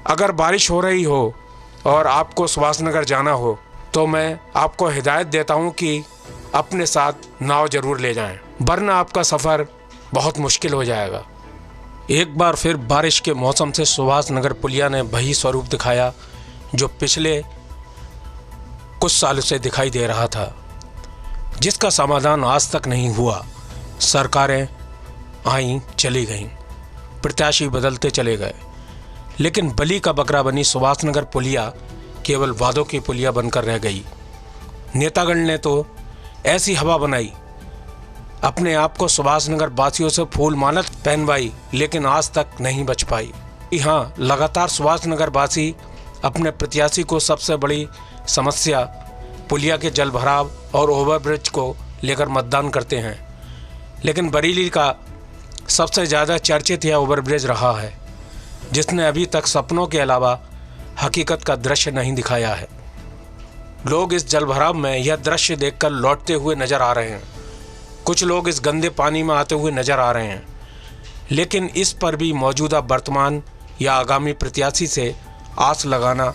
अगर बारिश हो रही हो और आपको सुभाषनगर जाना हो तो मैं आपको हिदायत देता हूं कि अपने साथ नाव जरूर ले जाएं, वरना आपका सफ़र बहुत मुश्किल हो जाएगा। एक बार फिर बारिश के मौसम से सुभाषनगर पुलिया ने वही स्वरूप दिखाया जो पिछले कुछ सालों से दिखाई दे रहा था, जिसका समाधान आज तक नहीं हुआ। सरकारें आईं चली गईं, प्रत्याशी बदलते चले गए, लेकिन बलि का बकरा बनी सुभाषनगर पुलिया केवल वादों की पुलिया बनकर रह गई। नेतागण ने तो ऐसी हवा बनाई, अपने आप को सुभाषनगर वासियों से फूल माला पहनवाई, लेकिन आज तक नहीं बच पाई। हाँ, लगातार सुभाषनगर वासी अपने प्रत्याशी को सबसे बड़ी समस्या पुलिया के जल भराव और ओवरब्रिज को लेकर मतदान करते हैं, लेकिन बरेली का सबसे ज़्यादा चर्चित यह ओवरब्रिज रहा है, जिसने अभी तक सपनों के अलावा हकीकत का दृश्य नहीं दिखाया है। लोग इस जलभराव में यह दृश्य देखकर लौटते हुए नजर आ रहे हैं, कुछ लोग इस गंदे पानी में आते हुए नजर आ रहे हैं, लेकिन इस पर भी मौजूदा वर्तमान या आगामी प्रत्याशी से आस लगाना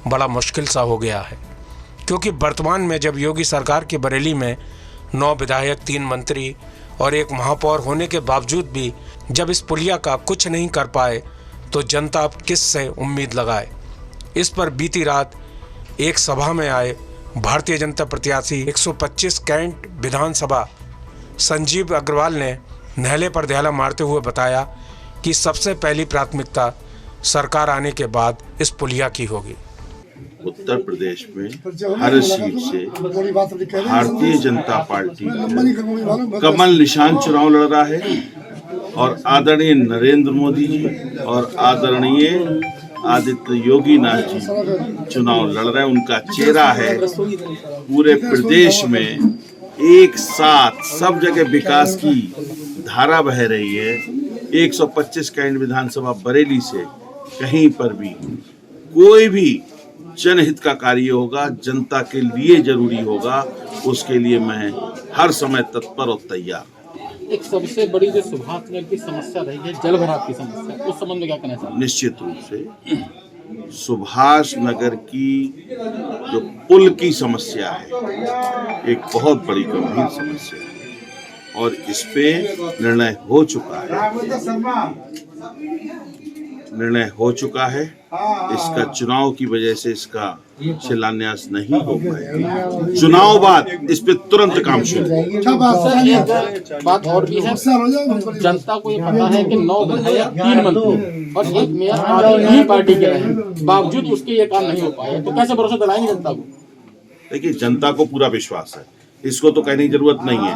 बड़ा मुश्किल सा हो गया है, क्योंकि वर्तमान में जब योगी सरकार के बरेली में 9 विधायक, 3 मंत्री और 1 महापौर होने के बावजूद भी जब इस पुलिया का कुछ नहीं कर पाए तो जनता अब किस से उम्मीद लगाए। इस पर बीती रात एक सभा में आए भारतीय जनता प्रत्याशी 125 कैंट विधानसभा संजीव अग्रवाल ने नहले पर दहला मारते हुए बताया कि सबसे पहली प्राथमिकता सरकार आने के बाद इस पुलिया की होगी। उत्तर प्रदेश में हर सीट से भारतीय जनता पार्टी कमल निशान चुनाव लड़ रहा है और आदरणीय नरेंद्र मोदी जी और आदरणीय आदित्य योगी नाथ जी चुनाव लड़ रहे हैं। उनका चेहरा है, पूरे प्रदेश में एक साथ सब जगह विकास की धारा बह रही है। 125 कैंट विधानसभा बरेली से कहीं पर भी कोई भी जनहित का कार्य होगा, जनता के लिए जरूरी होगा, उसके लिए मैं हर समय तत्पर और तैयार। एक सबसे बड़ी जो सुभाषनगर की समस्या रही है जल भराव की समस्या, उस संबंध में क्या कहना चाहिए? निश्चित रूप से सुभाषनगर की जो पुल की समस्या है एक बहुत बड़ी गंभीर समस्या है और इस पे निर्णय हो चुका है। इसका चुनाव की वजह से इसका शिलान्यास नहीं हो पाएगा। चुनाव बाद इस पे तुरंत काम शुरू। बात और भी है, जनता को ये पता है कि 9 विधायक, 3 मंत्री और 1 मेयर आदमी पार्टी के रहे, बावजूद उसके ये काम नहीं हो पाए, तो कैसे भरोसा दिलाएंगे जनता को? देखिए, जनता को पूरा विश्वास है, इसको तो कहने की जरूरत नहीं है।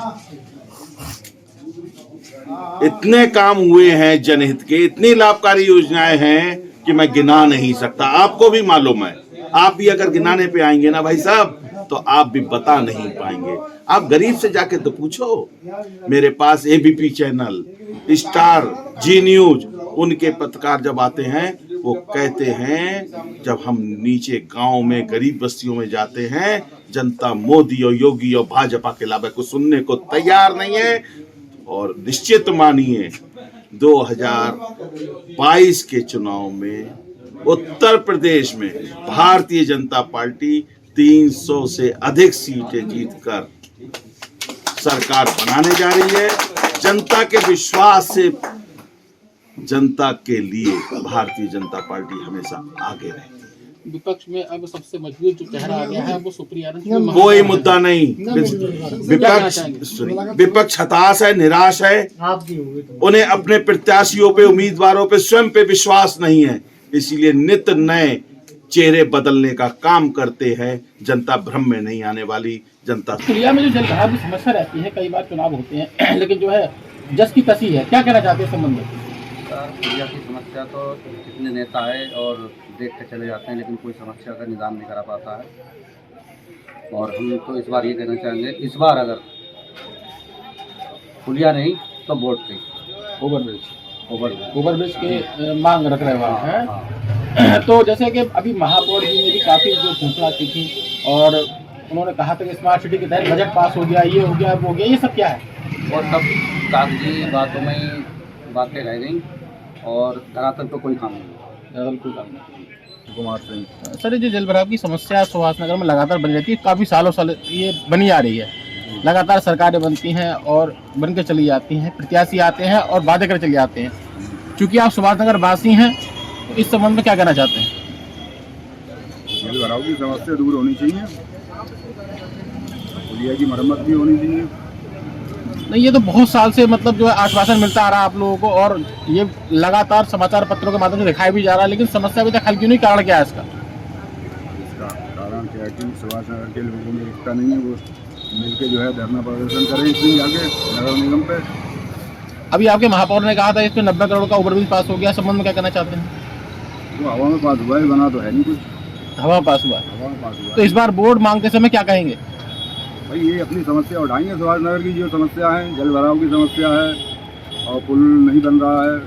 इतने काम हुए हैं जनहित के, इतनी लाभकारी योजनाएं हैं कि मैं गिना नहीं सकता। आपको भी मालूम है, आप भी अगर गिनाने पे आएंगे ना भाई साहब, तो आप भी बता नहीं पाएंगे। आप गरीब से जाके तो पूछो। मेरे पास एबीपी चैनल, स्टार, जी न्यूज, उनके पत्रकार जब आते हैं वो कहते हैं जब हम नीचे गांव में गरीब बस्तियों में जाते हैं, जनता मोदी और योगी और भाजपा के अलावा को सुनने को तैयार नहीं है। और निश्चित मानिए 2022 के चुनाव में उत्तर प्रदेश में भारतीय जनता पार्टी 300 से अधिक सीटें जीतकर सरकार बनाने जा रही है। जनता के विश्वास से, जनता के लिए भारतीय जनता पार्टी हमेशा आगे रहेगी। विपक्ष में अब सबसे मजबूत जो चेहरा आ गया है वो सुप्रिया। कोई मुद्दा नहीं। विपक्ष हताश है, निराश है, उन्हें अपने प्रत्याशियों पे, उम्मीदवारों पे, स्वयं पे विश्वास नहीं है, इसीलिए नित नए चेहरे बदलने का काम करते हैं। जनता भ्रम में नहीं आने वाली। जनता पुलिया में जो जल भराव की समस्या रहती है, कई बार चुनाव होते हैं लेकिन जो है जस की तसी है, क्या कहना चाहते हैं संबंध में? पुलिया की समस्या तो कितने नेता है और देख के चले जाते हैं, लेकिन कोई समस्या का निदान नहीं करा पाता है। और हम तो इस बार ये कहना चाहेंगे, इस बार अगर पुलिया नहीं तो वोट पे ओवरब्रिज के मांग रख रहे हैं। तो जैसे कि अभी महापौर जी ने भी काफ़ी जो घोषणा की थी और उन्होंने कहा था कि स्मार्ट सिटी के तहत बजट पास हो गया, ये हो गया, वो हो गया, ये सब क्या है? और सब कागजी बातों में बातें रह गई और धरातल पर कोई काम नहीं हुआ। कुमार सिंह। सर, ये जो जल भराव की समस्या सुभाष नगर में लगातार बनी रहती है, काफ़ी सालों साल ये बनी आ रही है। लगातार सरकारें बनती हैं और बन के चली जाती हैं, प्रत्याशी आते हैं और वादे कर चले जाते हैं। क्योंकि आप सुभाष नगर वासी हैं, तो इस संबंध में क्या कहना चाहते हैं? जल भराव की समस्या दूर होनी चाहिए, पुलिया की मरम्मत भी होनी चाहिए। नहीं, ये तो बहुत साल से मतलब जो है आश्वासन मिलता आ रहा है आप लोगों को, और ये लगातार समाचार पत्रों के माध्यम से दिखाई भी जा रहा है, लेकिन समस्या अभी तक हल क्यों नहीं? कारण क्या है इसका? इसका कारण क्या है कि सुभाष नगर के लोगों में एकता नहीं है। वो मिलकर जो है धरना प्रदर्शन करें इतनी जाके नगर निगम पे। अभी आपके महापौर ने कहा था इस पे 90 करोड़ का ओवरब्रिज पास हो गया, संबंध में क्या कहना चाहते हैं? वो हवा में पास हुआ है, बना तो है नहीं कुछ। हवा में पास हुआ है। हवा में पास हुआ तो इस बार बोर्ड मांगते समय क्या कहेंगे? भाई ये अपनी समस्या उठाएंगे। सुभाष नगर की जो समस्या है, जल भराव की समस्या है और पुल नहीं बन रहा है,